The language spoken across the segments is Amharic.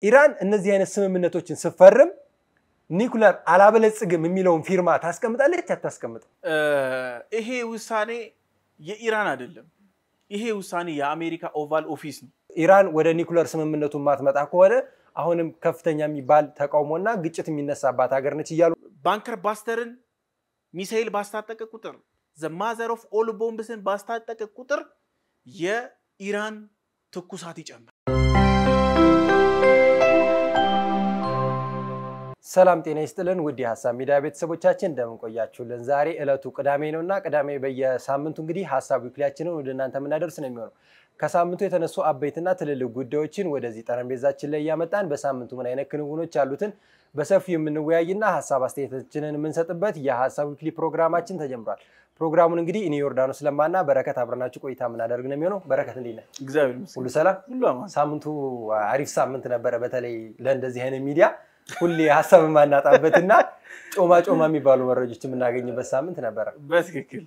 ኢራን እነዚህ አይነት ስምምነቶችን ስፈርም ኒኩለር አላበለጽግም የሚለውን ፊርማ ታስቀምጣለች አታስቀምጥም ይሄ ውሳኔ የኢራን አይደለም ይሄ ውሳኔ የአሜሪካ ኦቫል ኦፊስ ነው ኢራን ወደ ኒኩለር ስምምነቱን ማትመጣ ከሆነ አሁንም ከፍተኛ የሚባል ተቃውሞና ግጭት የሚነሳባት ሀገር ነች ይያሉ ባንከር ባስተርን ሚሳኤል ባስታጠቀ ቁጥር the mother of all bombs ባስታጠቀ ቁጥር የኢራን ትኩሳት ይጨምራል ሰላም ጤና ይስጥልን ውድ የሐሳብ ሚዲያ ቤተሰቦቻችን እንደምን ቆያችሁልን ዛሬ ዕለቱ ቅዳሜ ነውና ቅዳሜ በየሳምንቱ እንግዲህ ሐሳብ ዊክሊያችንን ወደ እናንተ ምናደርስ ነው የሚሆነው ከሳምንቱ የተነሱ አበይትና ትልልቅ ጉዳዮችን ወደዚህ ጠረጴዛችን ላይ ያመጣን በሳምንቱ ምን አይነት ክንውኖች አሉትን በሰፊው የምንወያይና ሐሳብ አስተያየታችንን የምንሰጥበት የሐሳብ ዊክሊ ፕሮግራማችን ተጀምሯል ፕሮግራሙን እንግዲህ እኔ ዮርዳኖስ ለማና በረከት አብረናችሁ ቆይታ ምናደርግ ነው የሚሆነው በረከት እንዴት ነህ እግዚአብሔር ይመስገን ሁሉ ሰላም ሁሉ አማን ሳምንቱ አሪፍ ሳምንት ነበር በተለይ ለእንደዚህ አይነት ሚዲያ ሁሌ ሐሳብ ማናጣበትና ጮማ የሚባሉ መረጃዎችን እናገኝበት ሳምንት ነበር በትክክል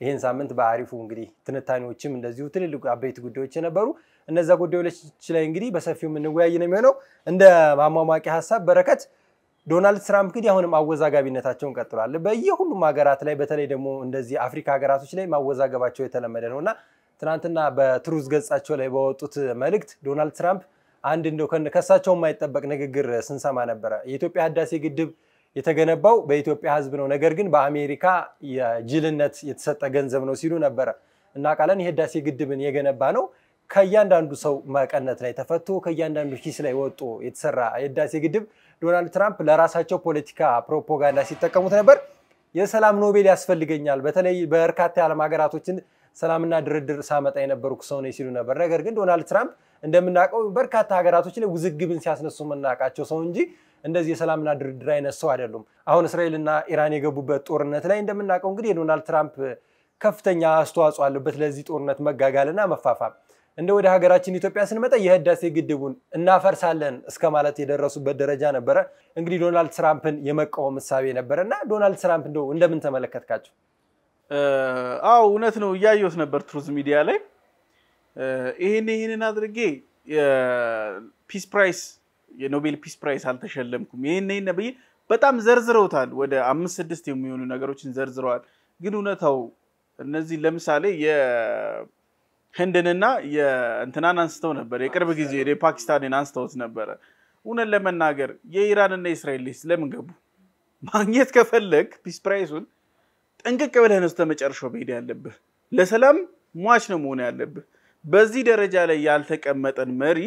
ይሄን ሳምንት በአሪፉ እንግዲህ ትንታኔዎችም እንደዚሁ ትልልቅ አበይት ጉዳዮች ነበሩ እነዛ ጉዳዮች ላይ እንግዲህ በሰፊው የምንወያይ ነው የሚሆነው እንደ ማማማቂ ሐሳብ በረከት ዶናልድ ትራምፕ እንግዲህ አሁንም አወዛጋቢነታቸውን ቀጥሏል በየሁሉም ሀገራት ላይ በተለይ ደግሞ እንደዚህ አፍሪካ ሀገራቶች ላይ ማወዛገባቸው የተለመደ ነውና ትናንትና በትሩዝ ገጻቸው ላይ በወጡት መልእክት ዶናልድ ትራምፕ አንድ እንደው ከሳቸው የማይጠበቅ ንግግር ስንሰማ ነበር የኢትዮጵያ ህዳሴ ግድብ የተገነባው በኢትዮጵያ ህዝብ ነው ነገር ግን በአሜሪካ የጅልነት የተሰጠ ገንዘብ ነው ሲሉ ነበር እና ቃለን የህዳሴ ግድብን የገነባ ነው ከያንዳንዱ ሰው መቀነት ላይ ተፈቶ ከያንዳንዱ ኪስ ላይ ወጥቶ የተሰራ የህዳሴ ግድብ ዶናልድ ትራምፕ ለራሳቸው ፖለቲካ ፕሮፓጋንዳ ሲጠቀሙት ነበር የሰላም ኖቤል ያስፈልገኛል በተለይ በርካታ ዓለም ሀገራቶችን ሰላምና ድርድር ሳመጣ የነበርኩ ሰው ነው ሲሉ ነበር ነገር ግን ዶናልድ ትራምፕ እንደምናቀው በርካታ ሀገራቶች ላይ ውዝግብን ሲያስነሱ መናቃቸው ሰው እንጂ እንደዚህ የሰላምና ድርድር አይነት ሰው አይደሉም አሁን እስራኤልና ኢራን የገቡበት ጦርነት ላይ እንደምናቀው እንግዲህ ዶናልድ ትራምፕ ከፍተኛ አስተዋጽኦ አለበት ለዚህ ጦርነት መጋጋልና መፋፋም እንደ ወደ ሀገራችን ኢትዮጵያ ስንመጣ የህዳሴ ግድቡን እናፈርሳለን እስከማለት የደረሱበት ደረጃ ነበር እንግዲህ ዶናልድ ትራምፕን የመቃወም ሐሳብ ነበርና ዶናልድ ትራምፕ እንደምን ተመለከትካቸው አው እውነት ነው ያያዩት ነበር ትሩዝ ሚዲያ ላይ ይሄንን አድርጌ የፒስ ፕራይስ የኖቤል ፒስ ፕራይስ አልተሸለምኩም ይሄንን ነብይ በጣም ዘርዝረውታል ወደ 5-6 የሚሆኑ ነገሮችን ዘርዝረዋል ግን እውነታው እነዚህ ለምሳሌ የህንድንና የእንትናን አንስተው ነበር የቅርብ ጊዜ የፓኪስታንን አንስተውት ነበር እውነት ለመናገር የኢራንና እስራኤል ለምን ገቡ ማግኘት ከፈለክ ፒስ ፕራይሱን ጠንቅቅ ብለህ ነው ተመጨረሻው በሄድ ያለብህ ለሰላም ሟች ነው መሆን ያለብህ በዚህ ደረጃ ላይ ያልተቀመጠን መሪ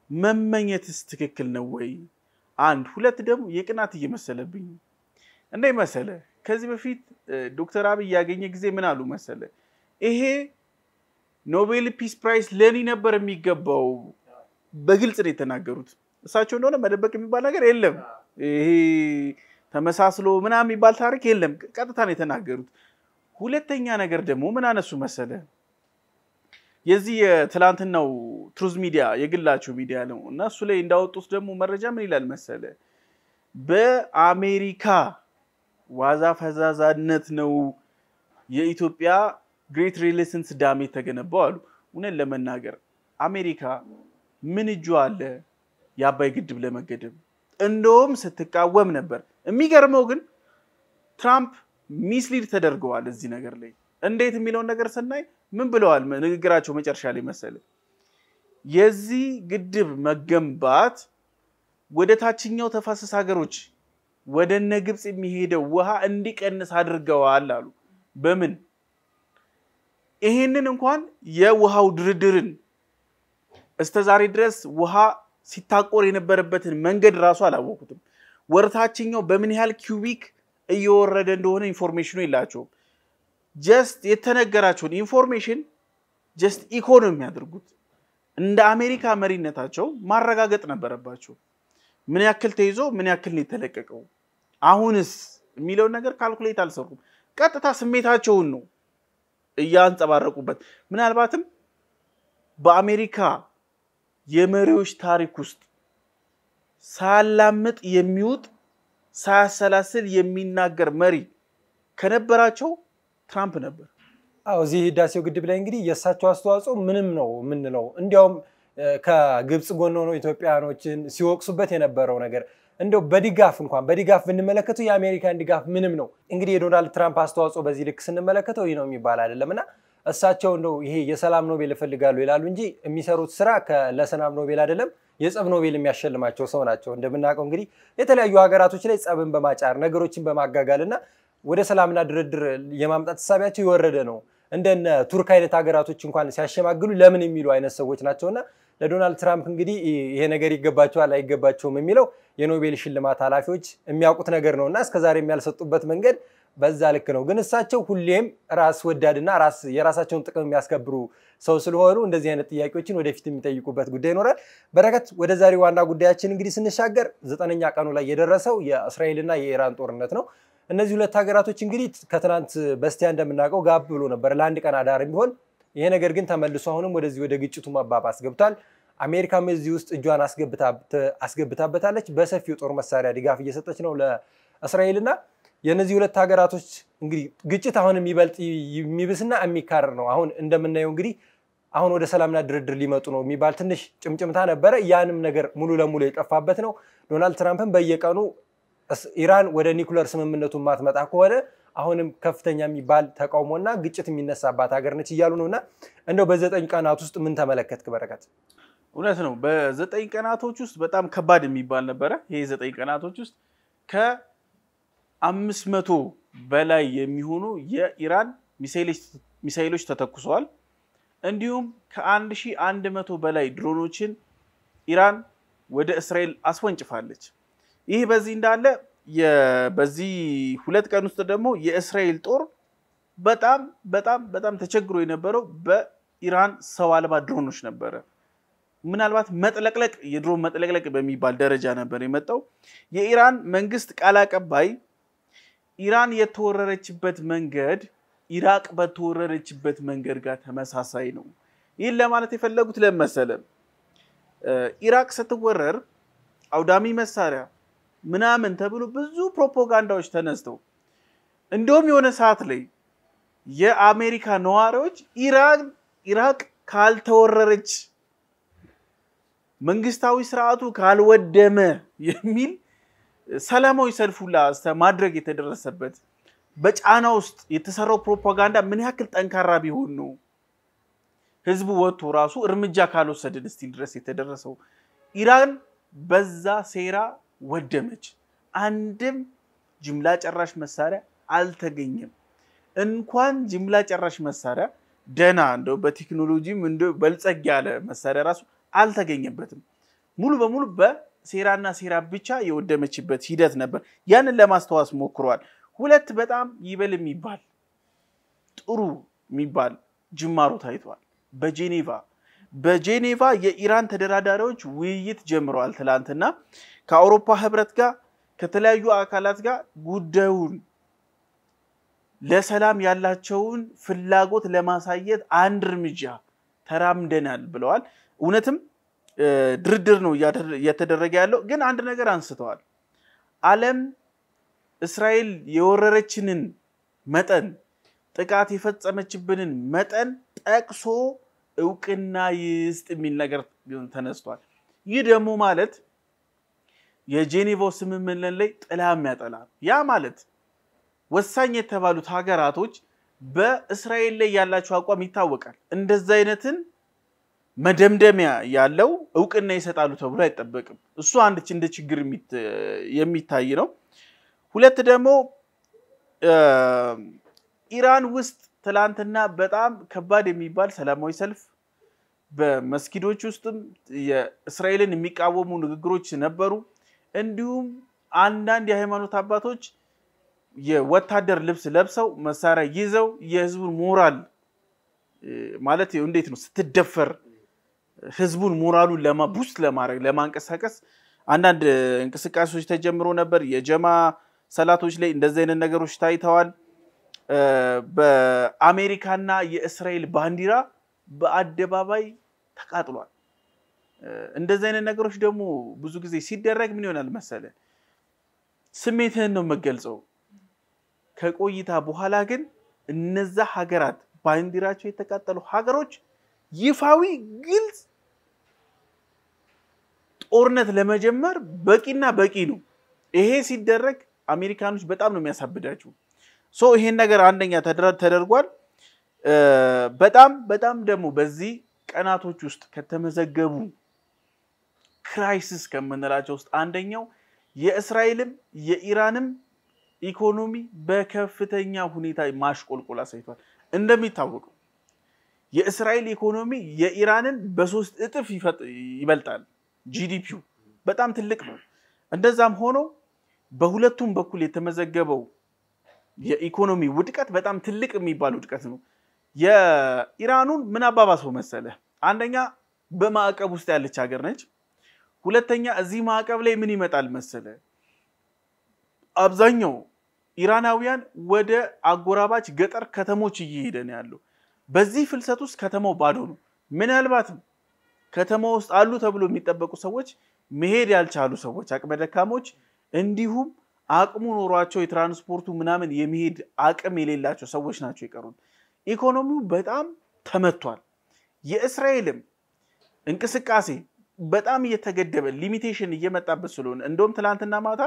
መመኘትስ ትክክል ነው ወይ አንድ ሁለት ደግሞ የቅናት እየመሰለብኝ እንዴ መሰለ ከዚህ በፊት ዶክተር አብይ ያገኘ ጊዜ ምን አሉ መሰለ ይሄ ኖቤል ፒስ ፕራይስ ለኔ ነበር የሚገባው በግልጽ ነው የተናገሩት እሳቸው እንደሆነ መደበቅ የሚባል ነገር የለም ይሄ ተመሳስሎ ምናምን የሚባል ታሪክ የለም ቀጥታ ነው የተናገሩት ሁለተኛ ነገር ደግሞ ምን አነሱ መሰለ የዚህ የትላንትናው ትሩዝ ሚዲያ የግላቸው ሚዲያ ነው እና እሱ ላይ እንዳወጡት ደግሞ መረጃ ምን ይላል መሰለ በአሜሪካ ዋዛ ፈዛዛነት ነው የኢትዮጵያ ግሬት ሪሌሽንስ ዳም የተገነባው አሉ እውነት ለመናገር አሜሪካ ምን እጁ አለ የአባይ ግድብ ለመገደብ እንደውም ስትቃወም ነበር የሚገርመው ግን ትራምፕ ሚስሊድ ተደርገዋል እዚህ ነገር ላይ እንዴት የሚለው ነገር ሰናይ ምን ብለዋል ንግግራቸው መጨረሻ ላይ መሰለ የዚህ ግድብ መገንባት ወደ ታችኛው ተፋሰስ ሀገሮች ወደ ግብጽ የሚሄደው ውሃ እንዲቀንስ አድርገዋል አሉ በምን ይሄንን እንኳን የውሃው ድርድርን እስከዛሬ ድረስ ውሃ ሲታቆር የነበረበትን መንገድ ራሱ አላወቁትም ወርታችኛው በምን ያህል ኪዩቢክ እየወረደ እንደሆነ ኢንፎርሜሽኑ ይላቸው ጀስት የተነገራቸውን ኢንፎርሜሽን ጀስት ኢኮኖሚ ያድርጉት እንደ አሜሪካ መሪነታቸው ማረጋገጥ ነበረባቸው ምን ያክል ተይዞ ምን ያክል ነው የተለቀቀው አሁንስ የሚለው ነገር ካልኩሌት አልሰሩም ቀጥታ ስሜታቸውን ነው እያንጸባረቁበት ምናልባትም በአሜሪካ የመሪዎች ታሪክ ውስጥ ሳላምጥ የሚውጥ ሳያሰላስል የሚናገር መሪ ከነበራቸው ትራምፕ ነበር አው እዚህ ህዳሴው ግድብ ላይ እንግዲህ የሳቸው አስተዋጽኦ ምንም ነው ምንለው እንዲያውም ከግብጽ ጎን ሆነው ኢትዮጵያኖችን ሲወቅሱበት የነበረው ነገር እንደው በድጋፍ ብንመለከተው የአሜሪካን ድጋፍ ምንም ነው እንግዲህ የዶናልድ ትራምፕ አስተዋጽኦ በዚህ ልክ ስንመለከተው ይሄ ነው የሚባል አይደለምና እሳቸው እንደው ይሄ የሰላም ኖቤል ይፈልጋሉ ይላሉ እንጂ የሚሰሩት ስራ ለሰላም ኖቤል አይደለም የጸብ ኖቤል የሚያሸልማቸው ሰው ናቸው እንደምናውቀው እንግዲህ የተለያዩ ሀገራቶች ላይ ጸብን በማጫር ነገሮችን በማጋጋልና ወደ ሰላምና ድርድር የማምጣት ሐሳባቸው ይወረደ ነው እንደነ ቱርክ አይነት ሀገራቶች እንኳን ሲያሸማግሉ ለምን የሚሉ አይነት ሰዎች ናቸውና ለዶናልድ ትራምፕ እንግዲህ ይሄ ነገር ይገባቸዋል አይገባቸውም የሚለው የኖቤል ሽልማት ኃላፊዎች የሚያውቁት ነገር ነውና እስከዛሬ የሚያልሰጡበት መንገድ በዛ ልክ ነው ግን እሳቸው ሁሌም ራስ ወዳድና የራሳቸውን ጥቅም የሚያስከብሩ ሰው ስለሆኑ እንደዚህ አይነት ጥያቄዎችን ወደፊት የሚጠይቁበት ጉዳይ ይኖራል በረከት ወደ ዛሬ ዋና ጉዳያችን እንግዲህ ስንሻገር 9ኛ ቀኑ ላይ የደረሰው የእስራኤልና የኢራን ጦርነት ነው እነዚህ ሁለት ሀገራቶች እንግዲህ ከትናንት በስቲያ እንደምናውቀው ጋብ ብሎ ነበር ለአንድ ቀን አዳር ቢሆን ይሄ ነገር ግን ተመልሶ አሁንም ወደዚህ ወደ ግጭቱ መባባስ ገብቷል አሜሪካም እዚህ ውስጥ እጇን አስገብታበታለች በሰፊው ጦር መሳሪያ ድጋፍ እየሰጠች ነው ለእስራኤልና የነዚህ ሁለት ሀገራቶች እንግዲህ ግጭት አሁንም ይበልጥ የሚብስና የሚካረር ነው አሁን እንደምናየው እንግዲህ አሁን ወደ ሰላምና ድርድር ሊመጡ ነው የሚባል ትንሽ ጭምጭምታ ነበር ያንም ነገር ሙሉ ለሙሉ የጠፋበት ነው ዶናልድ ትራምፕም በየቀኑ ኢራን ወደ ኒኩለር ስምምነቱ ማትመጣ ከሆነ አሁንም ከፍተኛ የሚባል ተቃውሞና ግጭት የሚነሳባት ሀገር ነች ይያሉ ነውና እንደው በ9 ቀናት ውስጥ ምን ተመለከትክ በረከት እውነት ነው በ9 ቀናቶች ውስጥ በጣም ከባድ የሚባል ነበር ይሄ 9 ቀናቶች ውስጥ ከ500 በላይ የሚሆኑ የኢራን ሚሳኤሎች ተተኩሰዋል እንዲሁም ከ1100 በላይ ድሮኖችን ኢራን ወደ እስራኤል አስወንጭፋለች ይሄ በዚህ እንዳለ በዚህ 2 ቀን ውስጥ ደግሞ የእስራኤል ጦር በጣም ተቸግሮ የነበረው በኢራን ሰው አልባ ድሮኖች ነበር ምናልባት የድሮን መጥለቅለቅ በሚባል ደረጃ ነበር የመጣው የኢራን መንግስት ቃል አቀባይ ኢራን የተወረረችበት መንገድ ኢራቅ በተወረረችበት መንገድ ጋር ተመሳሳይ ነው ይሄን ለማለት የፈለጉት ለመሰለ ኢራቅ ስትወረር አውዳሚ መሳሪያ ምናምን ተብሎ ብዙ ፕሮፓጋንዳዎች ተነስተው እንደውም የሆነ ሰዓት ላይ የአሜሪካ ነዋሪዎች ኢራቅ ካልተወረረች መንግስታዊ ስርዓቱ ካልወደመ የሚል ሰላማዊ ሰልፉላ ማድረግ የተደረሰበት በጫና ውስጥ የተሰራው ፕሮፓጋንዳ ምን ያክል ጠንካራ ቢሆን ነው ህዝቡ ወጥቶ ራሱ እርምጃ ካልወሰደን እስቲ ድረስ የተደረሰው ኢራን በዛ ሴራ ወደመች አንድም ጅምላ ጨራሽ መሳሪያ አልተገኘም እንኳን ጅምላ ጨራሽ መሳሪያ ደና እንደው በቴክኖሎጂም እንደው በልጸግ ያለ መሳሪያ ራሱ አልተገኘበትም ሙሉ በሙሉ በሴራና ሴራ ብቻ የወደመችበት ሂደት ነበር ያንን ለማስተዋስ ሞክሯል ሁለት በጣም ይበል የሚባል ጥሩ የሚባል ጅማሮ ታይቷል በጄኔቫ የኢራን ተደራዳሪዎች ውይይት ጀምረዋል ትላንትና ከአውሮፓ ህብረት ጋር ከተለያዩ አካላት ጋር ጉዳዩን ለሰላም ያላቸውን ፍላጎት ለማሳየት አንድ እርምጃ ተራምደናል ብለዋል እውነትም ድርድር ነው እየተደረገ ያለው ግን አንድ ነገር አንስተዋል ዓለም እስራኤል የወረረችንን መጠን ጥቃት የፈጸመችብንን መጠን ጠቅሶ እውቅና ይስጥ የሚል ነገር ተነስቷል ይህ ደግሞ ማለት የጄኔቫው ስምምነት ላይ ጥላም ያጠላል ያ ማለት ወሳኝ የተባሉት ሀገራቶች በእስራኤል ላይ ያላቸው አቋም ይታወቃል እንደዛ አይነትን መደምደሚያ ያለው እውቅና ይሰጣሉ ተብሎ አይጠበቅም እሱ አንድ እንደ ችግር የሚታይ ነው ሁለት ደግሞ ኢራን ውስጥ ትላንትና በጣም ከባድ የሚባል ሰላማዊ ሰልፍ በመስጊዶች ውስጥም የእስራኤልን የሚቃወሙ ንግግሮች ነበሩ እንዲሁም አንዳንድ የሃይማኖት አባቶች የወታደር ልብስ ለብሰው መሳሪያ ይዘው የህዝቡን ሞራል ማለት እንዴት ነው ስትደፈር ህዝቡን ሞራሉን ለማቡስት ለማንቀሳቀስ አንዳንድ እንቅስቃሴዎች ተጀምሮ ነበር የጀማ ሰላቶች ላይ እንደዚህ አይነት ነገሮች ታይተዋል በአሜሪካና የእስራኤል ባንዲራ በአደባባይ ተቃጥሏል እንደዚህ አይነት ነገሮች ደግሞ ብዙ ጊዜ ሲደረግ ምን ይሆናል መሰለ ስሜትህን ነው መገልጸው ከቆይታ በኋላ ግን እነዛ ሀገራት ባንዲራቸው የተቃጠሉ ሀገሮች ይፋዊ ግልጽ ጦርነት ለመጀመር በቂና በቂ ነው ይሄ ሲደረግ አሜሪካኖች በጣም ነው የሚያሳብዳቸው ሶ ይሄን ነገር አንደኛ ተደርጓል በጣም ደግሞ በዚህ ቀናቶች ውስጥ ከተመዘገቡ ክራይሲስ ከመነላቸው ውስጥ አንደኛው የእስራኤልም የኢራንም ኢኮኖሚ በከፍተኛ ሁኔታ ማሽቆልቆል አሳይቷል እንደሚታወቀው የእስራኤል ኢኮኖሚ የኢራንን በ3 እጥፍ ይበልጣል ጂዲፒው በጣም ትልቅ ነው እንደዛም ሆኖ በሁለቱም በኩል የተመዘገበው የኢኮኖሚ ውድቀት በጣም ትልቅ የሚባል ውድቀት ነው የኢራኑን ምን አባባሰው መሰለ አንደኛ በማዕቀብ ውስጥ ያለች ሀገር ነች ሁለተኛ እዚህ ማዕቀብ ላይ ምን ይመጣል መሰለ አብዛኛው ኢራናውያን ወደ አጎራባች ገጠር ከተሞች እየሄደ ነው ያለው በዚህ ፍልሰት ውስጥ ከተማው ባዶ ነው ምናልባት ከተማው ውስጥ አሉ ተብሎ የሚጠበቁ ሰዎች መሄድ ያልቻሉ ሰዎች አቅመ ደካሞች እንዲሁም አቅሙ ኖሯቸው የትራንስፖርቱ ምናምን የሚሄድ አቅም የሌላቸው ሰዎች ናቸው ይቀሩን ኢኮኖሚው በጣም ተመቷል የእስራኤልም እንቅስቃሴ በጣም እየተገደበ ሊሚቴሽን እየመጣበት ስለሆነ እንደውም ትላንትና ማታ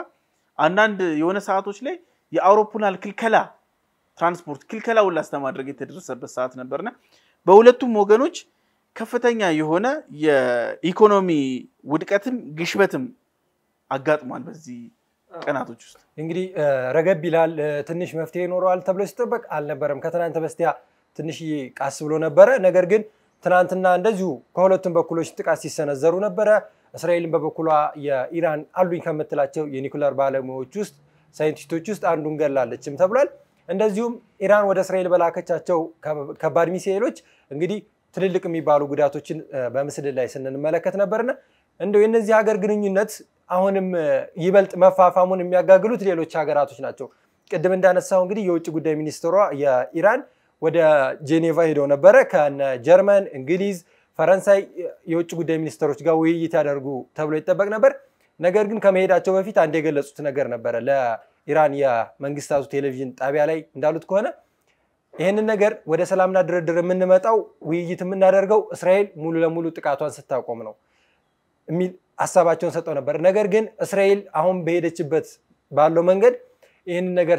አንዳንድ የሆነ ሰዓቶች ላይ የአውሮፕላን ክልከላ ትራንስፖርት ክልከላው ላስተማድረግ የተደረሰበት ሰዓት ነበርና በሁለቱም ወገኖች ከፍተኛ የሆነ የኢኮኖሚ ውድቀትም ግሽበትም አጋጥሟል በዚህ ቀናቶች ውስጥ እንግዲህ ረገብ ይላል ትንሽ መፍትሄ ይኖረዋል ተብሎ ሲጠበቅ አልነበረም ከትናንት በስቲያ ትንሽ ቃስ ብሎ ነበር ነገር ግን ትናንትና እንደዚሁ ከሁለቱም በኩሎች ጥቃት ሲሰነዘሩ ነበር እስራኤልን በበኩሏ የኢራን አሉኝ ከምትላቸው የኒኩለር ባለሙያዎች ውስጥ ሳይንቲስቶች ውስጥ አንዱን ገላለችም ተብሏል እንደዚሁም ኢራን ወደ እስራኤል በላከቻቸው ከባድ ሚሳኤሎች እንግዲህ ትልልቅ የሚባሉ ጉዳቶችን በምስል ላይ ስንመለከት ነበርና እንደው የነዚህ ሀገር ግንኙነት አሁንም ይበልጥ መፋፋሙን የሚያጋግሉት ሌሎች ሀገራቶች ናቸው ቅድም እንዳነሳው እንግዲህ የውጭ ጉዳይ ሚኒስትሯ የኢራን ወደ ጄኔቫ ሄደው ነበር ከነ ጀርመን እንግሊዝ ፈረንሳይ የውጭ ጉዳይ ሚኒስትሮች ጋር ውይይት ያደርጉ ተብሎ ይጠበቅ ነበር ነገር ግን ከመሄዳቸው በፊት አንድ የገለጹት ነገር ነበር ለኢራን የመንግስታቱ ቴሌቪዥን ጣቢያ ላይ እንዳሉት ከሆነ ይሄንን ነገር ወደ ሰላምና ድርድር የምንመጣው ውይይት የምናደርገው እስራኤል ሙሉ ለሙሉ ጥቃቷን ስታቆም ነው የሚል ሐሳባቸውን ሰጠው ነበር ነገር ግን እስራኤል አሁን በሄደችበት ባለው መንገድ ይሄንን ነገር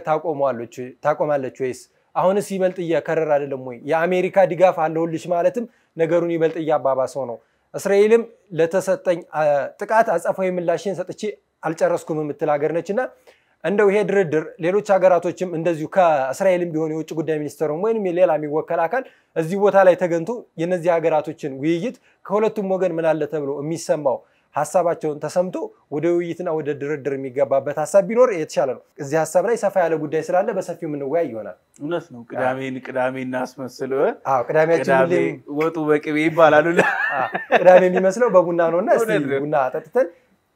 ታቆማለች ወይስ አሁንስ ይበልጥ እያከረረ አይደለም ወይ የአሜሪካ ድጋፍ አለውልሽ ማለትም ነገሩን ይበልጥ ያባባሰው ነው እስራኤልም ለተሰጠኝ ጥቃት አጸፋዊ ምላሽን ሰጥቼ አልጨረስኩም የምትል ሀገር ነችና እንደው ይሄ ድርድር ሌሎች ሀገራቶችም እንደዚሁ ከእስራኤልም ቢሆን የውጭ ጉዳይ ሚኒስትሩም ወይንም ሌላ የሚወከል አካል እዚህ ቦታ ላይ ተገንቶ የነዚህ ሀገራቶችን ውይይት ከሁለቱም ወገን ምን አለ ተብሎ የሚሰማው ሐሳባቸውን ተሰምቶ ወደ ውይይትና ወደ ድርድር የሚገባበት ሐሳብ ቢኖር የተሻለ ነው እዚህ ሐሳብ ላይ ሰፋ ያለ ጉዳይ ስላለ በሰፊው ምን ወያይ ይሆናል እውነት ነው ቅዳሜን አስመስለው ቅዳሜያችን ወጡ በቅቤ ይባላል ቅዳሜ የሚመስለው በቡና ነውና እስቲ ቡና አጠጥተን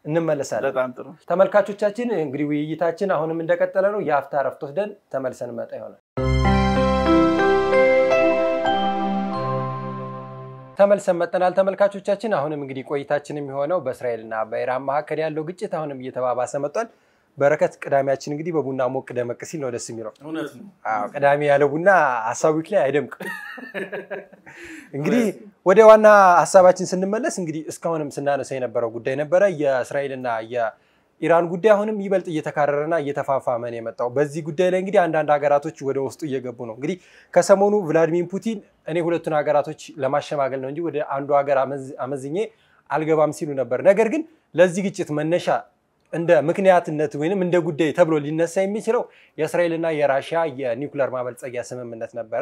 እንመለሳለን በጣም ጥሩ ተመልካቾቻችን እንግዲህ ውይይታችን አሁንም እንደቀጠለ ነው የአፍታ ረፍት ወስደን ተመልሰን መጣ ይሆናል ተመልሰን መጣናል ተመልካቾቻችን አሁንም እንግዲህ ቆይታችን የሚሆነው በእስራኤልና በኢራን መካከል ያለው ግጭት አሁንም እየተባባሰ መጥቷል በረከት ቅዳሜያችን እንግዲህ በቡና ሞቅ ደመቅ ሲል ነው ደስ የሚለው እውነት ነው ቅዳሜ ያለ ቡና ሐሳቡክ ላይ አይደምቅ እንግዲህ ወደ ዋና ሐሳባችን ስንመለስ እንግዲህ እስካሁንም ስናነሳ የነበረው ጉዳይ ነበረ የእስራኤልና የኢራን ጉዳይ አሁንም ይበልጥ እየተካረረና እየተፋፋመ ነው የመጣው በዚህ ጉዳይ ላይ እንግዲህ አንዳንድ ሀገራቶች ወደ ውስጡ እየገቡ ነው እንግዲህ ከሰሞኑ ቭላዲሚር ፑቲን እኔ ሁለቱን ሀገራቶች ለማሸማገል ነው እንጂ ወደ አንዱ ሀገር አመዝኜ አልገባም ሲሉ ነበር ነገር ግን ለዚህ ግጭት መነሻ እንደ ምክንያትነት ወይንም እንደ ጉዳይ ተብሎ ሊነሳ የሚችለው የእስራኤልና የራሺያ የኒውክሌር ማበልጸጊያ ስምምነት ነበረ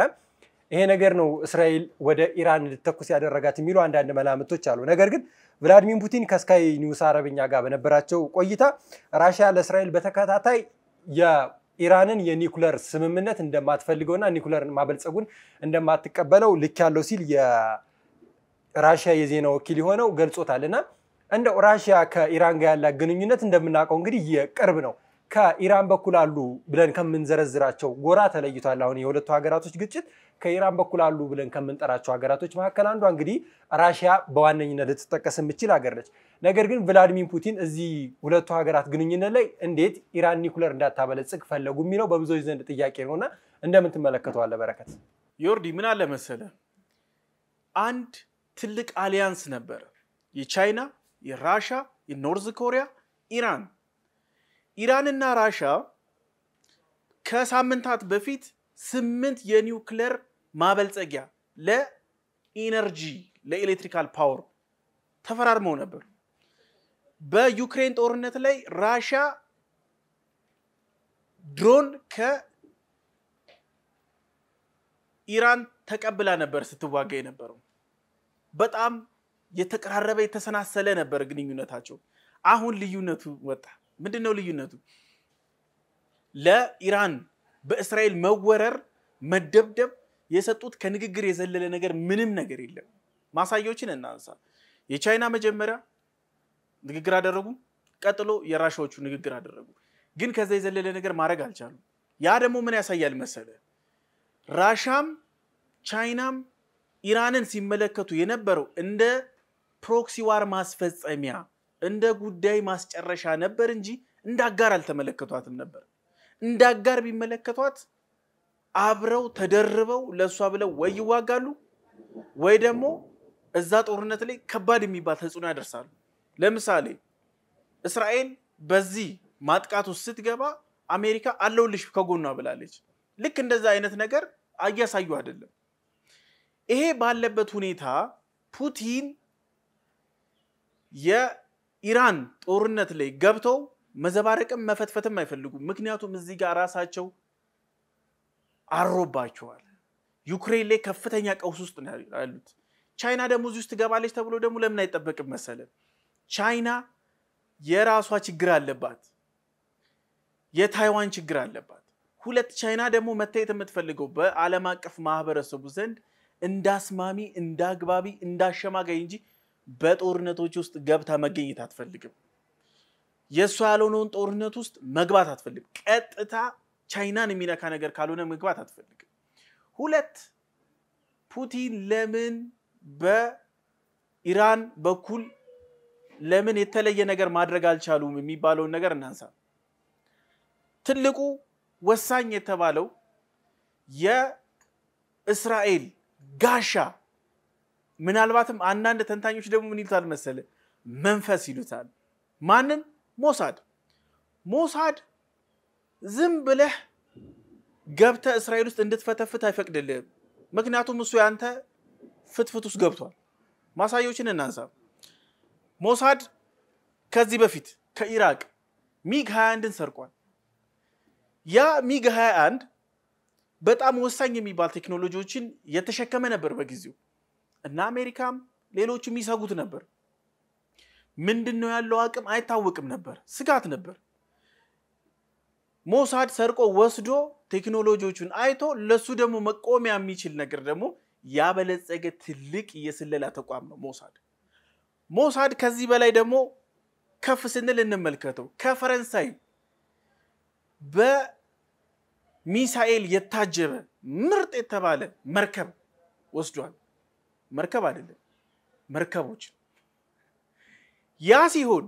ይሄ ነገር ነው እስራኤል ወደ ኢራን እንድትተኩስ ያደረጋት የሚሉ አንዳንድ መላምቶች አሉ ነገር ግን ቭላዲሚር ፑቲን ከስካይ ኒውስ አረብኛ ጋር በነበራቸው ቆይታ ራሺያ ለእስራኤል በተከታታይ የኢራንን የኒውክሌር ስምምነት እንደማትፈልገውና ኒውክሌርን ማበልጸጉን እንደማትቀበለው ልክ ያለው ሲል የራሺያ የዜና ወኪል ሆነው ገልጾታልና እንደ ራሺያ ከኢራን ጋር ያለ ግንኙነት እንደምናውቀው እንግዲህ የቅርብ ነው ከኢራን በኩል አሉ ብለን ከምንዘረዝራቸው ጎራ ተለይቷል አሁን የሁለቱ ሀገራቶች ግጭት ከኢራን በኩል አሉ ብለን ከምንጠራቸው ሀገራቶች መካከል አንዷ እንግዲህ ራሺያ በዋነኝነት ልትጠቀስ የምትችል ሀገር ነች ነገር ግን ቭላዲሚር ፑቲን እዚህ ሁለቱ ሀገራት ግንኙነት ላይ እንዴት ኢራን ኒውክሌር እንዳታበለጽግ ፈለጉ የሚለው በብዙዎች ዘንድ ጥያቄ ነውና እንደምን ትመለከተዋለህ በረከት ዮርዲ ምን አለ መሰለ አንድ ትልቅ አሊያንስ ነበር የቻይና የራሺያ ኖርዝ ኮሪያ ኢራንና ራሻ ከሳምንታት በፊት 8 የኒውክሌር ማበልጸጊያ ለኢነርጂ ለኤሌክትሪካል ፓወር ተፈራርመው ነበር በዩክሬን ጦርነት ላይ ራሻ ድሮን ከኢራን ተቀብላ ነበር ስትዋጋ የነበረው በጣም የተቀራረበ የተሰናሰለ ነበር ግንኙነታቸው አሁን ልዩነቱ ወጣ ምንድነው ልዩነቱ ለኢራን በእስራኤል መወረር መደብደብ የሰጡት ከንግግር የዘለለ ነገር ምንም ነገር የለም ማሳያዎችን እናንሳ የቻይና መጀመሪያ ንግግር አደረጉ ቀጥሎ የራሻዎቹ ንግግር አደረጉ ግን ከዛ የዘለለ ነገር ማድረግ አልቻሉም ያ ደግሞ ምን ያሳያል መሰለ ራሻም ቻይናም ኢራንን ሲመለከቱ የነበረው እንደ ፕሮክሲ ዋር ማስፈጸሚያ እንደ ጉዳይ ማስጨረሻ ነበር እንጂ እንዳጋር አልተመለከቷትም ነበር እንዳጋር ቢመለከቷት አብረው ተደርበው ለሷ ብለው ወይ ይዋጋሉ ወይ ደግሞ እዛ ጦርነት ላይ ከባድ የሚባል ተጽዕኖ ያደርሳሉ ለምሳሌ እስራኤል በዚህ ማጥቃት ውስጥ ስትገባ አሜሪካ አለውልሽ ከጎኗ ብላለች ልክ እንደዛ አይነት ነገር አያሳዩ አይደለም ይሄ ባለበት ሁኔታ ፑቲን የኢራን ጦርነት ላይ ገብተው መዘባረቅም መፈትፈትም አይፈልጉም ምክንያቱም እዚህ ጋር ራሳቸው አሮባቸዋል ዩክሬን ላይ ከፍተኛ ቀውስ ውስጥ ነው ያሉት ቻይና ደግሞ እዚህ ውስጥ ገባለች ተብሎ ደግሞ ለምን አይጠበቅም መሰለ ቻይና የራሷ ችግር አለባት የታይዋን ችግር አለባት ሁለት ቻይና ደግሞ መታየት የምትፈልገው በዓለም አቀፍ ማህበረሰቡ ዘንድ እንዳስማሚ እንዳግባቢ እንዳሸማጋይ እንጂ በጦርነቶች ውስጥ ገብታ መገኘት አትፈልግም የሷ ያልሆነውን ጦርነት ውስጥ መግባት አትፈልግም ቀጥታ ቻይናን የሚነካ ነገር ካልሆነ መግባት አትፈልግም ሁለት ፑቲን ለምን በኢራን በኩል ለምን የተለየ ነገር ማድረግ አልቻሉም የሚባለው ነገር እናንሳ ትልቁ ወሳኝ የተባለው የእስራኤል ጋሻ ምናልባትም አንዳንድ ተንታኞች ደግሞ ምን ይሉታል መሰለ መንፈስ ይሉታል ማንን ሞሳድ ዝም ብለህ ገብተ እስራኤል ውስጥ እንድትፈተፍት አይፈቅድልህም ምክንያቱም እሱ ያንተ ፍትፍት ውስጥ ገብቷል ማሳያዎችን እናንሳ ሞሳድ ከዚህ በፊት ከኢራቅ ሚግ 21ን ሰርቋል ያ ሚግ 21 በጣም ወሳኝ የሚባል ቴክኖሎጂዎችን የተሸከመ ነበር በጊዜው እና አሜሪካም ሌሎችም ይሰጉት ነበር ምንድነው ያለው አቅም አይታወቅም ነበር ስጋት ነበር ሞሳድ ሰርቆ ወስዶ ቴክኖሎጂዎችን አይቶ ለሱ ደግሞ መቆሚያ የሚችል ነገር ደግሞ ያበለጸገ ትልቅ የስለላ ተቋም ነው ሞሳድ ከዚህ በላይ ደግሞ ከፍ ስንል እንመልከተው ከፈረንሳይ በሚሳኤል የታጀበ ምርጥ የተባለ መርከብ ወስዷል መርከብ አይደለም መርከቦች ያ ሲሆን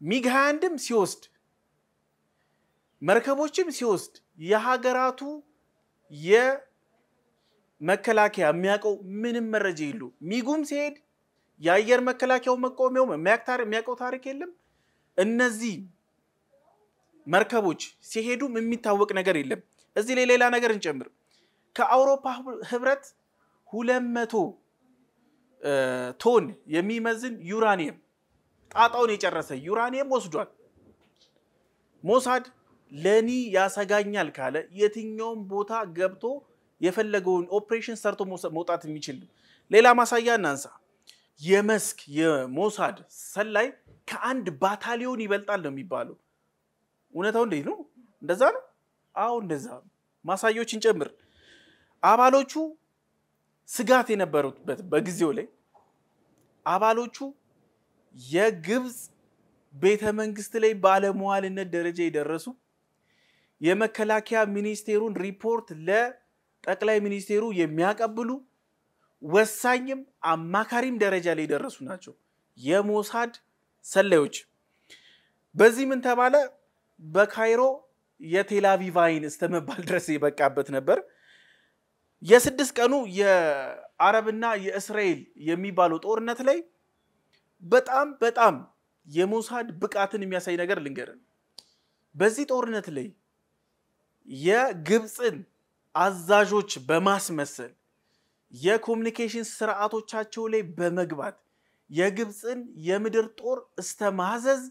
ሚግ 21ም ሲወስድ መርከቦችም ሲወስድ የሀገራቱ የመከላከያ የሚያቀው ምንም መረጃ የሉ ሚጉም ሲሄድ የአየር መከላከያው መቆሚያው የሚያቀው ታሪክ የለም እነዚህ መርከቦች ሲሄዱም የሚታወቅ ነገር የለም እዚህ ላይ ሌላ ነገር እንጨምር ከአውሮፓ ህብረት 200 ቶን የሚመዝን ዩራኒየም ጣጣውን የጨረሰ ዩራኒየም ወስዷል ሞሳድ ለኒ ያሰጋኛል ካለ የትኛውም ቦታ ገብቶ የፈለገውን ኦፕሬሽን ሰርቶ መውጣት የሚችል ሌላ ማሳያ እናንሳ የመስክ የሞሳድ ሰላይ ከአንድ ባታሊዮን ይበልጣል ነው የሚባለው እውነታው እንዴት ነው እንደዛ ነው አው እንደዛ ማሳያዎችን ጨምር አባሎቹ ስጋት የነበሩበት በጊዜው ላይ አባሎቹ የግብጽ ቤተ መንግስት ላይ ባለሟልነት ደረጃ ይደረሱ የመከላከያ ሚኒስቴሩን ሪፖርት ለጠቅላይ ሚኒስቴሩ የሚያቀብሉ ወሳኝም አማካሪም ደረጃ ላይ ደረሱ ናቸው የሞሳድ ሰላዮች በዚህ ምን ተባለ በካይሮ የቴላቪቫይን እስተመባል ድረስ ይበቃበት ነበር የ6 ቀኑ የአረብና የእስራኤል የሚባለው ጦርነት ላይ በጣም የሞሳድ ብቃትን የሚያሳይ ነገር ልንገርን በዚህ ጦርነት ላይ የግብጽን አዛዦች በማስመሰል የኮሙኒኬሽን ስርዓቶቻቸው ላይ በመግባት የግብጽን የምድር ጦር እስተማዘዝ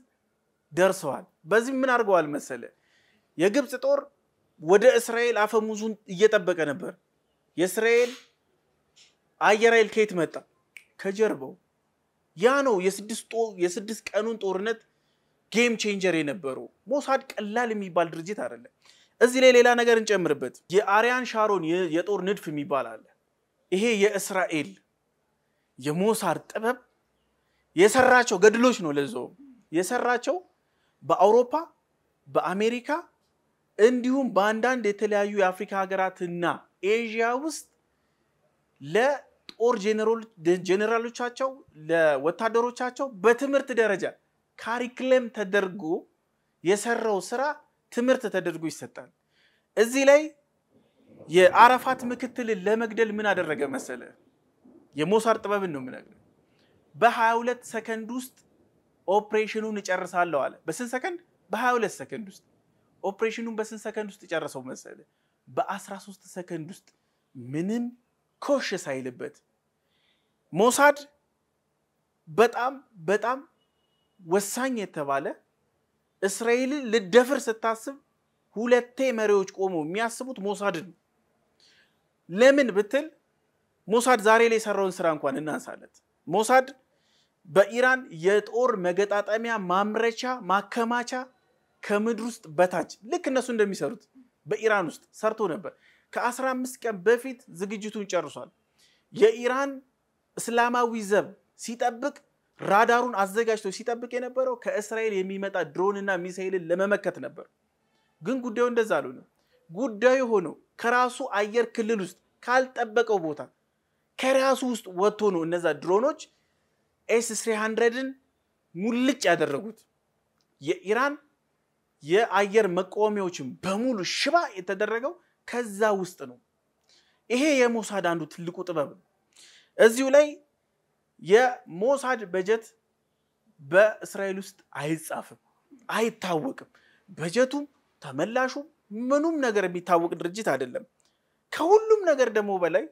ደርሰዋል በዚህ ምን አድርገዋል መሰለ የግብጽ ጦር ወደ እስራኤል አፈሙዙን እየጠበቀ ነበር የእስራኤል አየር ኃይል ከየት መጣ ከጀርባው ያ ነው የስድስት ቀኑን ጦርነት ጌም ቼንጀር የነበረው ሞሳድ ቀላል የሚባል ድርጅት አይደለም እዚህ ላይ ሌላ ነገር እንጨምርበት የአሪያን ሻሮን የጦር ንድፍ የሚባል አለ ይሄ የእስራኤል የሞሳድ ጥበብ የሰራቸው ገድሎች ነው ለዛው የሰራቸው በአውሮፓ በአሜሪካ እንዲሁም በአንዳንድ የተለያዩ የአፍሪካ ሀገራትና ኤዥያ ውስጥ ለጦር ጄኔራሎቻቸው ለወታደሮቻቸው በትምህርት ደረጃ ካሪክለም ተደርጎ የሰራው ስራ ትምህርት ተደርጎ ይሰጣል እዚህ ላይ የአረፋት ምክትል ለመግደል ምን አደረገ መሰለ የሞሳድ ጥበብን ነው ምንነግር በ22 ሰከንድ ውስጥ ኦፕሬሽኑን ይጨርሳል አለ በስንት ሰከንድ በ22 ሰከንድ ውስጥ ኦፕሬሽኑን በስንት ሰከንድ ውስጥ ይጨርሰው መሰለ በ13 ሰከንድ ውስጥ ምንም ኮሽ ሳይልበት ሞሳድ በጣም ወሳኝ የተባለ እስራኤልን ለደፍር ስታስብ ሁለቴ መሪዎች ቆመው የሚያስቡት ሞሳድን ለምን ብትል ሞሳድ ዛሬ ላይ ሰራውን ስራ እንኳን እናንሳለት ሞሳድ በኢራን የጦር መገጣጠሚያ ማምረቻ ማከማቻ ከምድር ውስጥ በታች ልክ እነሱ እንደሚሰሩት በኢራን ውስጥ ሰርቶ ነበር ከ15 ቀን በፊት ዝግጅቱን ጨርሷል የኢራን እስላማዊ ዘብ ሲጠብቅ ራዳሩን አዘጋጅቶ ሲጠብቅ የነበረው ከእስራኤል የሚመጣ ድሮንና ሚሳኤልን ለመመከት ነበር ግን ጉዳዩ እንደዛ አልሆነም ጉዳዩ ሆኖ ከራሱ አየር ክልል ውስጥ ካልጠበቀው ቦታ ከራሱ ውስጥ ወጥቶ ነው እነዛ ድሮኖች S300ን ሙልጭ ያደረጉት የኢራን የአየር መቆሚያዎችን በሙሉ ሽባ የተደረገው ከዛ ውስጥ ነው ይሄ የሞሳድ አንዱ ትልቁ ጥበብ ነው እዚሁ ላይ የሞሳድ በጀት በእስራኤል ውስጥ አይጻፍም አይታወቅም በጀቱ ተመላሹ ምኑም ነገር የሚታወቅ ድርጅት አይደለም ከሁሉም ነገር ደግሞ በላይ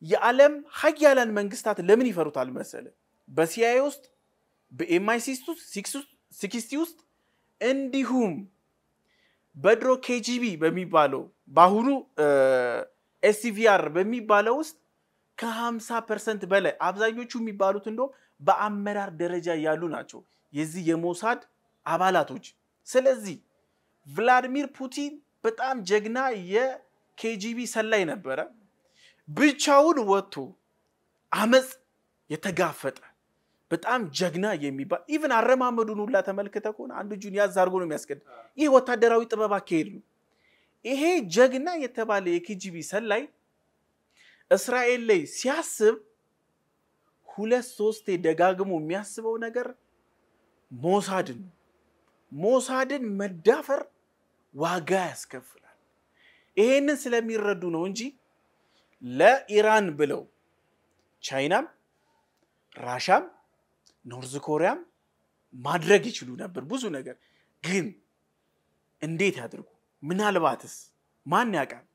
የዓለም ሀያላን መንግስታት ለምን ይፈሩታል መሰለ በሲአይኤ ውስጥ በMI6 ውስጥ እንዲሁም በድሮ KGB በሚባለው ባሁኑ SCVR በሚባለው ውስጥ ከ50% በላይ አብዛኞቹ የሚባሉት እንደውም በአመራር ደረጃ ያሉ ናቸው የዚህ የሞሳድ አባላቶች ስለዚህ ቭላዲሚር ፑቲን በጣም ጀግና የKGB ሰላይ ነበረ ብቻውን ወጥቶ አመጽ የተጋፈጠ በጣም ጀግና የሚባል ኢቭን አረማመዱን ሁላ ተመልክተኮና አንዱ ጁን ያዛርጎ ነው የሚያስቀድ ይሄ ወታደራዊ ጥበብ አከሄድ ነው ይሄ ጀግና የተባለ የKGB ሰላይ እስራኤል ላይ ሲያስብ 2-3 ደጋግሞ የሚያስበው ነገር ሞሳድን መዳፈር ዋጋ ያስከፍላል ይሄንን ስለሚረዱ ነው እንጂ ለኢራን ብለው ቻይናም ራሻም ኖርዝ ኮሪያም ማድረግ ይችሉ ነበር ብዙ ነገር ግን እንዴት ያድርጉ ምናልባትስ ማን ያውቃል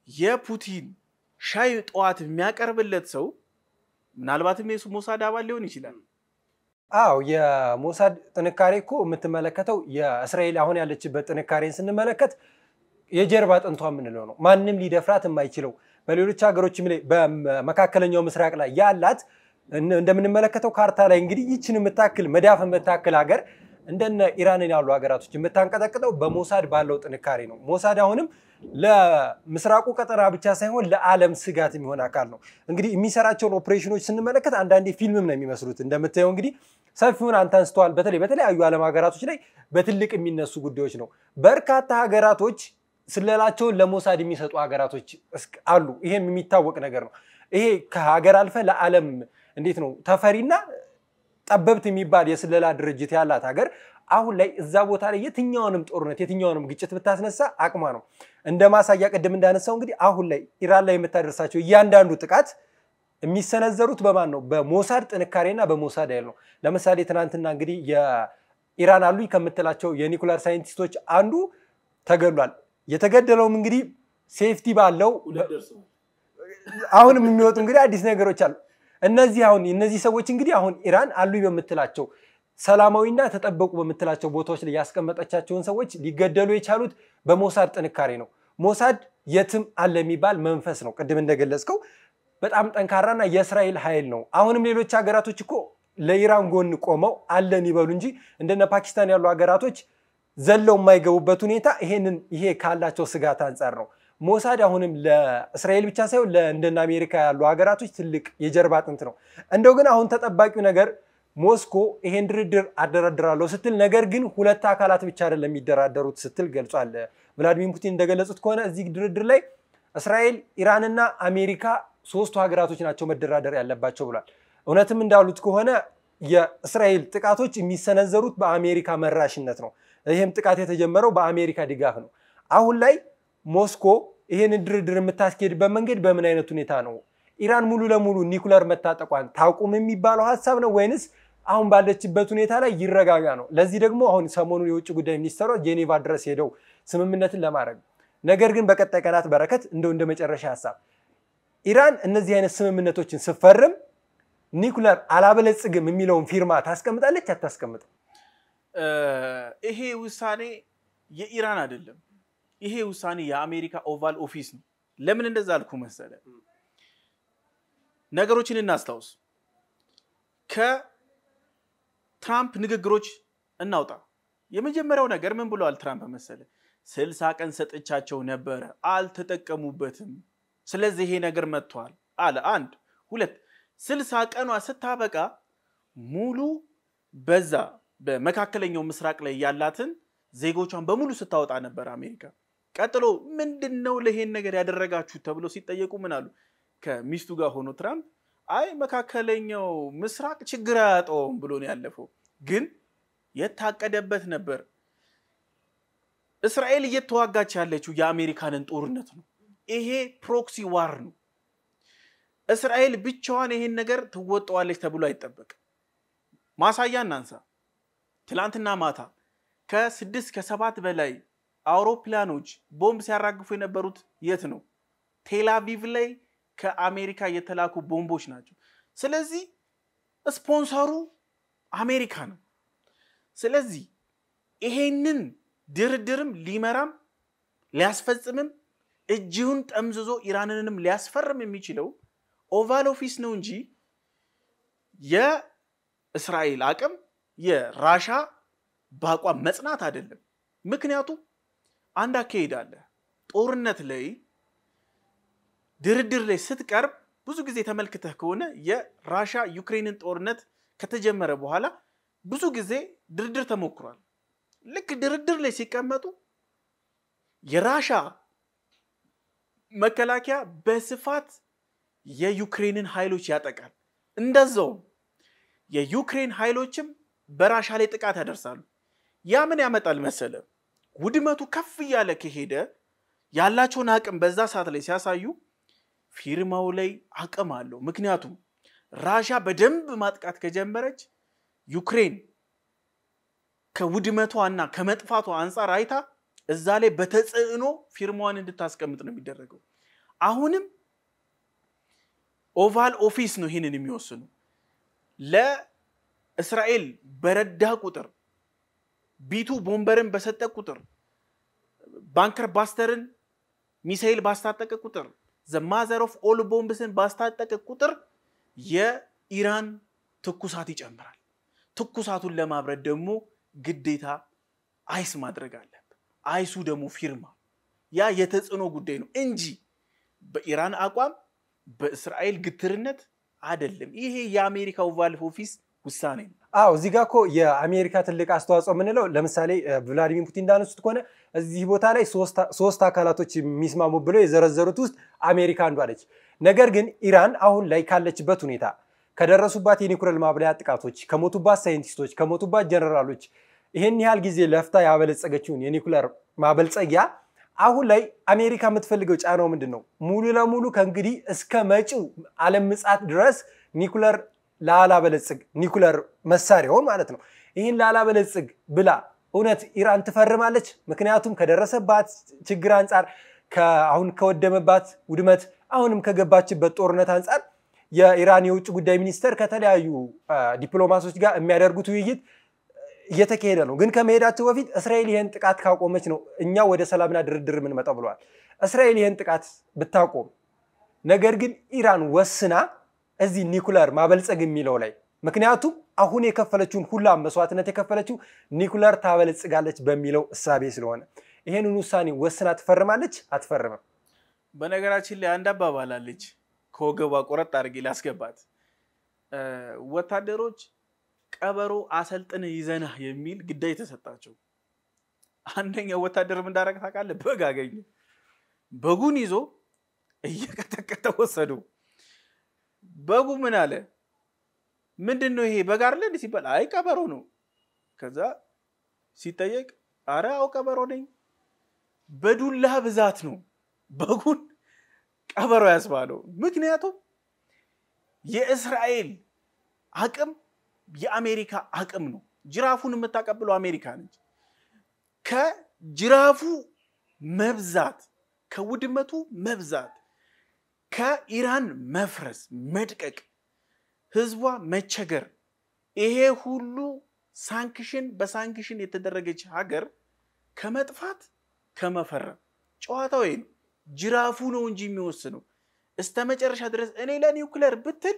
የፑቲን ሻይ ጧት የሚያቀርብለት ሰው ምናልባትም የሞሳድ አባል ሊሆን ይችላል አው የሞሳድ ጥንካሬ እኮ የምትመለከተው የእስራኤል አሁን ያለችበት ጥንካሬን ስንመለከት የጀርባ ጥንቷ ምንለው ነው ማንንም ሊደፍራት የማይችለው በሌሎች ሀገሮችም ላይ በመካከለኛው ምስራቅ ላይ ያላት እንደምንመለከተው ካርታ ላይ እንግዲህ ይችን የምታክል መዳፍ የምታክል ሀገር እንደነ ኢራን ያሉ ሀገራቶች የምታንቀጠቅጠው በሞሳድ ባለው ጥንካሬ ነው ሞሳድ አሁንም ለምስራቁ ቀጠና ብቻ ሳይሆን ለዓለም ስጋት የሚሆን አካል ነው እንግዲህ የሚሰራቸው ኦፕሬሽኖች ስንመለከት አንዳንዴ ፊልምም ነው የሚመስሉት እንደምታየው እንግዲህ ሰፊውን አንተንስተዋል በተለያዩ ዓለም ሀገራቶች ላይ በትልቅ የሚነሱ ጉዳዮች ነው በርካታ ሀገራቶች ስለላቸውን ለሞሳድ የሚሰጡ ሀገራቶች አሉ ይሄም የሚታወቅ ነገር ነው ይሄ ከሀገር አልፈ ለዓለም እንዴት ነው ተፈሪና ጠበብት የሚባል የስለላ ድርጅት ያላት ሀገር አሁን ላይ እዛ ቦታ ላይ የትኛውንም ጦርነት የትኛውንም ግጭት ብታስነሳ አቅማ ነው እንደማሳያ ቀደም እንዳነሳው እንግዲህ አሁን ላይ ኢራን ላይ የምታደርሳቸው እያንዳንዱ ጥቃት የሚሰነዘሩት በማን ነው? በሞሳድ ጥንካሬና በሞሳድ ኃይል ነው። ለምሳሌ ትናንትና እንግዲህ የኢራን አሉ ከምትላቸው የኒኩለር ሳይንቲስቶች አንዱ ተገድሏል። የተገደለውም እንግዲህ ሴፍቲ ባለው አሁንም የሚወጡ እንግዲህ አዲስ ነገሮች አሉ። እነዚህ ሰዎች እንግዲህ አሁን ኢራን አሉ በምትላቸው ሰላማዊና ተጠበቁ በምትላቸው ቦታዎች ላይ ያስቀመጠቻቸውን ሰዎች ሊገደሉ የቻሉት በሞሳድ ጥንካሬ ነው። ሞሳድ የትም አለ የሚባል መንፈስ ነው። ቅድም እንደገለጽከው በጣም ጠንካራና የእስራኤል ኃይል ነው። አሁንም ሌሎች ሀገራቶች እኮ ለኢራን ጎን ቆመው አለን ይበሉ እንጂ እንደነ ፓኪስታን ያሉ ሀገራቶች ዘለው የማይገቡበት ሁኔታ ይሄ ካላቸው ስጋት አንፃር ነው። ሞሳድ አሁንም ለእስራኤል ብቻ ሳይሆን እንደነ አሜሪካ ያሉ ሀገራቶች ትልቅ የጀርባ አጥንት ነው። እንደው ግን አሁን ተጠባቂው ነገር ሞስኮ ይሄን ድርድር አደራድራለሁ ስትል ነገር ግን ሁለት አካላት ብቻ አይደለም የሚደራደሩት ስትል ገልጿል። ቭላዲሚር ፑቲን እንደገለጹት ከሆነ እዚህ ድርድር ላይ እስራኤል፣ ኢራንና አሜሪካ ሶስቱ ሀገራቶች ናቸው መደራደር ያለባቸው ብሏል። እውነትም እንዳሉት ከሆነ የእስራኤል ጥቃቶች የሚሰነዘሩት በአሜሪካ መራሽነት ነው። ይሄም ጥቃት የተጀመረው በአሜሪካ ድጋፍ ነው። አሁን ላይ ሞስኮ ይሄን ድርድር የምታስኬድበት መንገድ በምን አይነት ሁኔታ ነው? ኢራን ሙሉ ለሙሉ ኒኩለር መታጠቋን ታቁም የሚባለው ሐሳብ ነው ወይንስ አሁን ባለችበት ሁኔታ ላይ ይረጋጋ ነው? ለዚህ ደግሞ አሁን ሰሞኑን የውጭ ጉዳይ ሚኒስትሩ ጄኔቫ ድረስ ሄደው ስምምነትን ለማድረግ ነገር ግን በቀጣይ ቀናት በረከት እንደ መጨረሻ ሐሳብ ኢራን እነዚህ አይነት ስምምነቶችን ስትፈርም ኒኩለር አላበለጽግም የሚለውን ፊርማ ታስቀምጣለች አታስቀምጥም? ይሄ ውሳኔ የኢራን አይደለም። ይሄ ውሳኔ የአሜሪካ ኦቫል ኦፊስ ነው። ለምን እንደዛ አልኩ መሰለ? ነገሮችን እናስታውስ። ከትራምፕ ንግግሮች እናውጣ። የመጀመሪያው ነገር ምን ብለዋል ትራምፕ መሰለ? 60 ቀን ሰጥቻቸው ነበረ አልተጠቀሙበትም። ስለዚህ ይሄ ነገር መጥቷል አለ። 1 2 60 ቀኗ ስታበቃ ሙሉ በዛ በመካከለኛው ምስራቅ ላይ ያላትን ዜጎቿን በሙሉ ስታወጣ ነበር አሜሪካ። ቀጥሎ ምንድነው ለይሄን ነገር ያደረጋችሁ ተብሎ ሲጠየቁ ምን አሉ? ከሚስቱ ጋር ሆኖ ትራምፕ አይ መካከለኛው ምስራቅ ችግር አያጣውም ብሎ ነው ያለፈው። ግን የታቀደበት ነበር። እስራኤል እየተዋጋች ያለችው የአሜሪካንን ጦርነት ነው። ይሄ ፕሮክሲ ዋር ነው። እስራኤል ብቻዋን ይሄን ነገር ትወጣዋለች ተብሎ አይጠበቅም። ማሳያ እናንሳ። ትላንትና ማታ ከ6 ከ7 በላይ አውሮፕላኖች ቦምብ ሲያራግፉ የነበሩት የት ነው? ቴል አቪቭ ላይ ከአሜሪካ የተላኩ ቦምቦች ናቸው። ስለዚህ ስፖንሰሩ አሜሪካ ነው። ስለዚህ ይሄንን ድርድርም ሊመራም ሊያስፈጽምም እጅውን ጠምዝዞ ኢራንንም ሊያስፈርም የሚችለው ኦቫል ኦፊስ ነው እንጂ የእስራኤል አቅም የራሻ ባቋም መጽናት አይደለም። ምክንያቱም አንድ አካሄድ አለ። ጦርነት ላይ ድርድር ላይ ስትቀርብ ብዙ ጊዜ ተመልክተህ ከሆነ የራሻ ዩክሬንን ጦርነት ከተጀመረ በኋላ ብዙ ጊዜ ድርድር ተሞክሯል። ልክ ድርድር ላይ ሲቀመጡ የራሻ መከላከያ በስፋት የዩክሬንን ኃይሎች ያጠቃል። እንደዛው የዩክሬን ኃይሎችም በራሻ ላይ ጥቃት ያደርሳሉ። ያ ምን ያመጣል መሰለ? ውድመቱ ከፍ ያለ ከሄደ ያላቸውን አቅም በዛ ሰዓት ላይ ሲያሳዩ ፊርማው ላይ አቅም አለው። ምክንያቱም ራሻ በደንብ ማጥቃት ከጀመረች ዩክሬን ከውድመቷና ከመጥፋቷ አንፃር አይታ እዛ ላይ በተጽዕኖ ፊርማዋን እንድታስቀምጥ ነው የሚደረገው። አሁንም ኦቫል ኦፊስ ነው ይሄንን የሚወስኑ። ለእስራኤል በረዳ ቁጥር ቢቱ ቦምበርን በሰጠ ቁጥር ባንከር ባስተርን ሚሳኤል ባስታጠቀ ቁጥር ዘማዘር ኦፍ ኦል ቦምብስን ባስታጠቀ ቁጥር የኢራን ትኩሳት ይጨምራል። ትኩሳቱን ለማብረድ ደግሞ ግዴታ አይስ ማድረግ አለበት። አይሱ ደግሞ ፊርማ ያ የተጽዕኖ ጉዳይ ነው እንጂ በኢራን አቋም በእስራኤል ግትርነት አይደለም። ይሄ የአሜሪካ ኦቫል ኦፊስ ውሳኔ ነው። እዚህ ጋር እኮ የአሜሪካ ትልቅ አስተዋጽኦ ምንለው ለምሳሌ ቭላዲሚር ፑቲን እንዳነሱት ከሆነ እዚህ ቦታ ላይ ሶስት አካላቶች የሚስማሙ ብለው የዘረዘሩት ውስጥ አሜሪካ አንዷ ነች። ነገር ግን ኢራን አሁን ላይ ካለችበት ሁኔታ ከደረሱባት የኒኩለር ማብለያ ጥቃቶች ከሞቱባት ሳይንቲስቶች ከሞቱባት ጀነራሎች ይሄን ያህል ጊዜ ለፍታ ያበለጸገችውን የኒኩለር ማበልጸጊያ አሁን ላይ አሜሪካ የምትፈልገው ጫናው ምንድነው? ሙሉ ለሙሉ ከእንግዲህ እስከ መጪው ዓለም ምጽአት ድረስ ኒኩለር ላላበለጽግ ኒኩለር መሳሪያውን ማለት ነው ይሄን ላላበለጽግ ብላ እውነት ኢራን ትፈርማለች? ምክንያቱም ከደረሰባት ችግር አንፃር አሁን ከወደመባት ውድመት አሁንም ከገባችበት ጦርነት አንፃር የኢራን የውጭ ጉዳይ ሚኒስተር ከተለያዩ ዲፕሎማቶች ጋር የሚያደርጉት ውይይት እየተካሄደ ነው። ግን ከመሄዳቸው በፊት እስራኤል ይሄን ጥቃት ካቆመች ነው እኛ ወደ ሰላምና ድርድር የምንመጣው ብለዋል። እስራኤል ይሄን ጥቃት ብታቆም ነገር ግን ኢራን ወስና እዚህ ኒኩለር ማበልጸግ የሚለው ላይ ምክንያቱም አሁን የከፈለችውን ሁላ መስዋዕትነት የከፈለችው ኒኩለር ታበለጽጋለች በሚለው እሳቤ ስለሆነ ይሄንን ውሳኔ ወስና ትፈርማለች አትፈርምም? በነገራችን ላይ አንድ አባባል አለች ከወገቧ ቆረጥ አድርጌ ላስገባት። ወታደሮች ቀበሮ አሰልጥን ይዘና የሚል ግዳይ ተሰጣቸው። አንደኛው ወታደር ምን እንዳደረገ ታውቃለህ? በግ አገኘ። በጉን ይዞ እየቀጠቀጠ ወሰደው። በጉ ምን አለ? ምንድነው ይሄ በግ አይደል ሲባል አይ ቀበሮ ነው። ከዛ ሲጠየቅ አረ አው ቀበሮ ነኝ። በዱላ ብዛት ነው በጉን ቀበሮ ያስባለው። ምክንያቱም የእስራኤል አቅም የአሜሪካ አቅም ነው። ጅራፉን የምታቀብለው አሜሪካ ነች። ከጅራፉ መብዛት ከውድመቱ መብዛት ከኢራን መፍረስ መድቀቅ ህዝቧ መቸገር ይሄ ሁሉ ሳንክሽን በሳንክሽን የተደረገች ሀገር ከመጥፋት ከመፈረም ጨዋታው ይሄ ነው። ጅራፉ ነው እንጂ የሚወስነው እስተመጨረሻ ድረስ እኔ ለኒውክሌር ብትል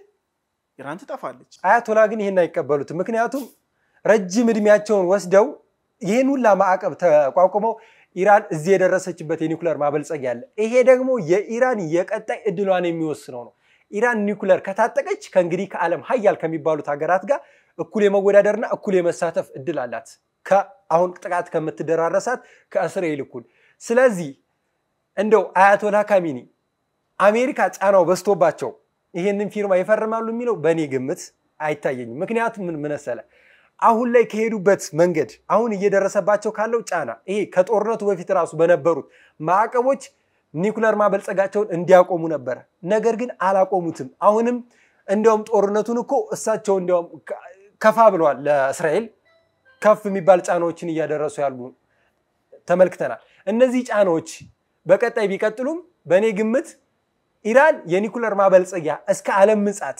ኢራን ትጠፋለች። አያቶላ ግን ይሄን አይቀበሉትም። ምክንያቱም ረጅም እድሜያቸውን ወስደው ይሄን ሁላ ማዕቀብ ተቋቁመው ኢራን እዚህ የደረሰችበት የኒውክሌር ማበልጸግ ያለ ይሄ ደግሞ የኢራን የቀጣይ እድሏን የሚወስነው ነው። ኢራን ኒውክሌር ከታጠቀች ከእንግዲህ ከዓለም ሀያል ከሚባሉት ሀገራት ጋር እኩል የመወዳደርና እኩል የመሳተፍ እድል አላት ከአሁን ጥቃት ከምትደራረሳት ከእስራኤል እኩል። ስለዚህ እንደው አያቶላ ካሚኒ አሜሪካ ጫናው በስቶባቸው ይሄንን ፊርማ ይፈርማሉ የሚለው በእኔ ግምት አይታየኝም። ምክንያቱም ምን መሰለ አሁን ላይ ከሄዱበት መንገድ አሁን እየደረሰባቸው ካለው ጫና ይሄ ከጦርነቱ በፊት ራሱ በነበሩት ማዕቀቦች ኒኩለር ማበልጸጋቸውን እንዲያቆሙ ነበር። ነገር ግን አላቆሙትም። አሁንም እንደውም ጦርነቱን እኮ እሳቸው እንደውም ከፋ ብለዋል። ለእስራኤል ከፍ የሚባል ጫናዎችን እያደረሱ ያሉ ተመልክተናል። እነዚህ ጫናዎች በቀጣይ ቢቀጥሉም በእኔ ግምት ኢራን የኒኩለር ማበልጸጊያ እስከ ዓለም ምጽአት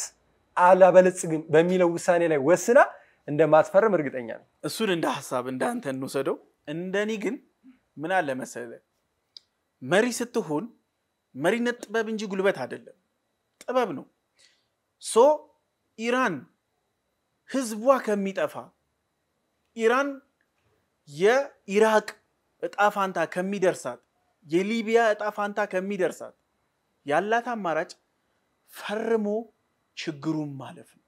አላበለጽግም በሚለው ውሳኔ ላይ ወስና እንደማትፈርም እርግጠኛ ነኝ። እሱን እንደ ሐሳብ እንዳንተ እንወሰደው። እንደኔ ግን ምን አለ መሰለ መሪ ስትሆን መሪነት ጥበብ እንጂ ጉልበት አይደለም፣ ጥበብ ነው። ኢራን ህዝቧ ከሚጠፋ ኢራን የኢራቅ እጣ ፋንታ ከሚደርሳት የሊቢያ እጣ ፋንታ ከሚደርሳት ያላት አማራጭ ፈርሞ ችግሩን ማለፍ ነው።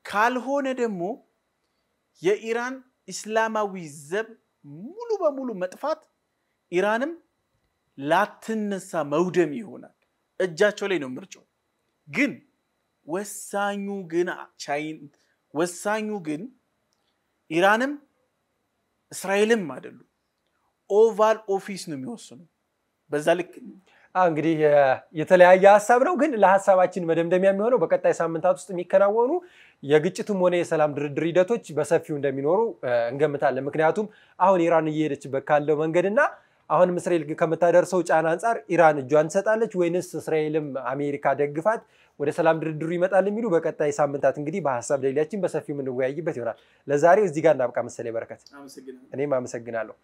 ካልሆነ ደግሞ የኢራን እስላማዊ ዘብ ሙሉ በሙሉ መጥፋት ኢራንም ላትነሳ መውደም ይሆናል። እጃቸው ላይ ነው ምርጫው። ግን ወሳኙ ግን ኢራንም እስራኤልም አይደሉ ኦቫል ኦፊስ ነው የሚወስኑ። በዛ ልክ እንግዲህ የተለያየ ሐሳብ ነው። ግን ለሐሳባችን መደምደሚያ የሚሆነው በቀጣይ ሳምንታት ውስጥ የሚከናወኑ የግጭቱም ሆነ የሰላም ድርድር ሂደቶች በሰፊው እንደሚኖሩ እንገምታለን። ምክንያቱም አሁን ኢራን እየሄደችበት ካለው መንገድና አሁንም እስራኤል ከምታደርሰው ጫና አንፃር ኢራን እጇን ትሰጣለች ወይንስ እስራኤልም አሜሪካ ደግፋት ወደ ሰላም ድርድሩ ይመጣል የሚሉ በቀጣይ ሳምንታት እንግዲህ በሐሳብ ሌሊያችን በሰፊው የምንወያይበት ይሆናል። ለዛሬው እዚህ ጋር እናብቃ መሰለኝ በረከት። እኔም አመሰግናለሁ።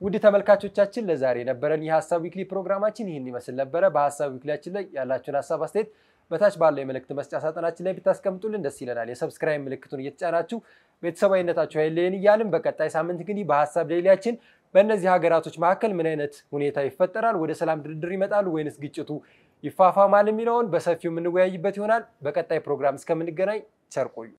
ውድ ተመልካቾቻችን ለዛሬ ነበረን የሐሳብ ዊክሊ ፕሮግራማችን ይህን ይመስል ነበረ። በሐሳብ ዊክሊያችን ላይ ያላችሁን ሐሳብ አስተያየት በታች ባለው የመልእክት መስጫ ሳጥናችን ላይ ብታስቀምጡልን ደስ ይለናል። የሰብስክራይብ ምልክቱን እየተጫናችሁ ቤተሰባዊነታችሁ አይለየን እያልን በቀጣይ ሳምንት እንግዲህ በሐሳብ ሌሊያችን በእነዚህ ሀገራቶች መካከል ምን አይነት ሁኔታ ይፈጠራል፣ ወደ ሰላም ድርድር ይመጣሉ ወይንስ ግጭቱ ይፋፋማል የሚለውን በሰፊው የምንወያይበት ይሆናል። በቀጣይ ፕሮግራም እስከምንገናኝ ቸር ቆዩ።